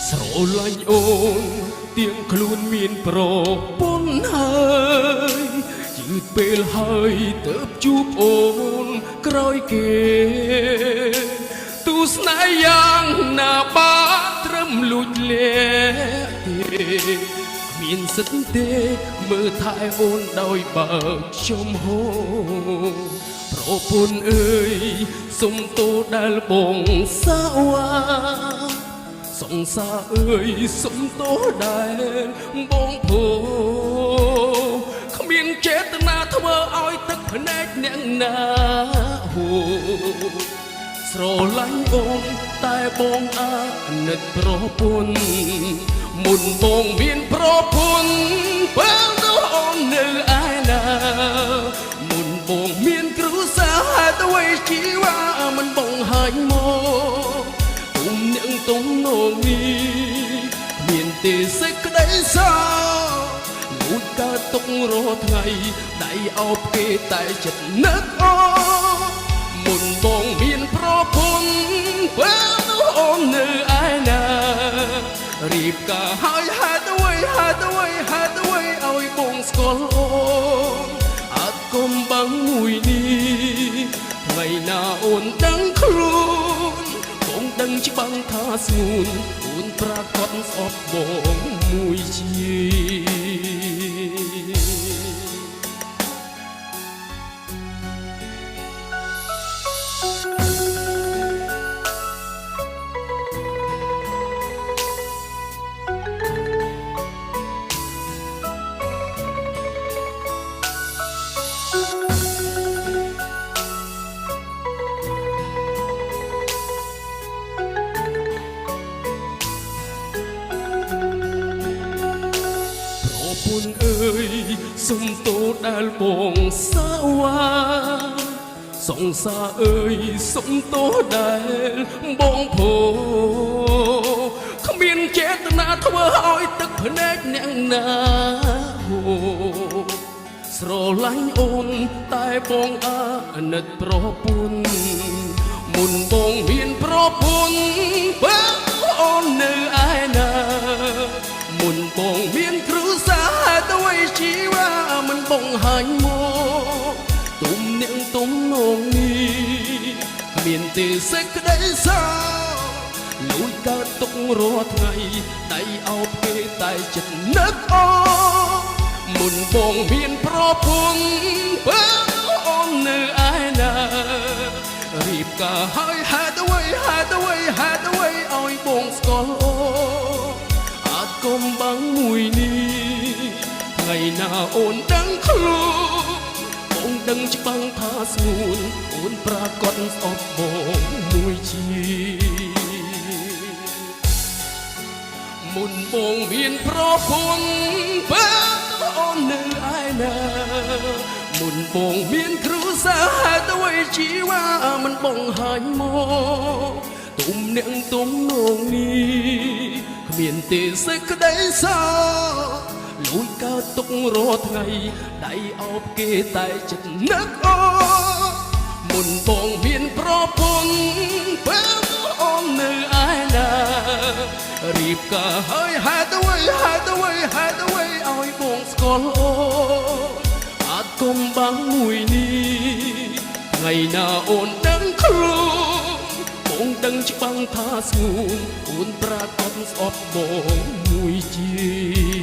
ស្រឡាញ់អូនទៀងខ្លួនមានប្រពន្ធហើយយឺតពេលហើយទៅជួបអូនក្រោយគេទូស្នេហ៍យ៉ាងណាបាត្រឹមលួចលាក់ទេគ្មានសិទ្ធទេមើលថែអូនដោយបើកចំហប្រពន្ធអើយសុំទោដែលបងសាវ៉ាសង្សារអើយសុំទោសដែលបងភោគ្មានចេតនាធ្វើឲ្យទឹកភ្នែកអ្នកណាហូរស្រឡាញ់អូនតែបងអាណិតប្រពន្ធមុនបងមានប្រពន្ធពេលនោះអូននៅឯណាមុនបងមានគ្រួសារហេតុអ្វីជីវ៉ាមិនបងហាញ់មកទំនងនេះមានទេសេចក្តីសោលួចកើតទុករថ្ងៃដៃអោបគេតែចិត្តនឹកអូមុនបងមានប្រពន្ធពេលនោះអូននៅឯណារៀបការហើយហេតុអ្វីឲ្យបងស្គាល់អូនអត់គុំបងមួយនេះថ្ងៃណាអូនដឹងខ្លួនដឹងច្បាំងថាស្ងួនអូនប្រកាសស្អប់បងមួយជាពុនអើយសុំទោដែលបងសាវ៉ាសង្សារអើយសុំទោដែលបងភោគ្មានចេតនាធ្វើឲ្យទឹកភ្នែកអ្នកណាហូរស្រឡាញ់អូនតែបងអាណិតប្រពន្ធមុនបងមានប្រពន្ធពេលអូននៅឯណាមុនបងមានគ្រួសារហេតុអ្វីជីវ៉ាមិនបងហាញ់មកទុំនាងទុំនងនេះគ្មានទេសេចក្តីសោលួចកើតទុករថ្ងៃដៃអោបគេតែចិត្តនឹកអូមុនបងមានប្រពន្ធពេលអូននៅឯណារៀបការហើយហេតុអ្វីឲ្យបងស្គាល់អូគុំបាំងមួយនេះថ្ងៃណាអូនដឹងខ្លួនបងដឹងច្បាំងថាស្ងួនអូនប្រកាសស្អប់បងមួយជាមុនបងមានប្រពន្ធពេលអូននៅឯណាមុនបងមានគ្រួសារហេតុអ្វីជីវ៉ាមិនបងហាញ់មកទុំនាងទុំនងនេះគ្មានទេសេចក្តីសោលួចកើតទុករថ្ងៃដៃអោបគេតែចិត្តនឹកអូមុនបងមានប្រពន្ធពេលអូននៅឯណារៀបការហើយហេតុអ្វីឲ្យបងស្គាល់អូអត់គុំបាំងមួយនេះថ្ងៃណាអូនដឹងខ្លួនបងដឹងច្បាំងថាស្ងួនអូនប្រកាសស្អប់បងមួយជា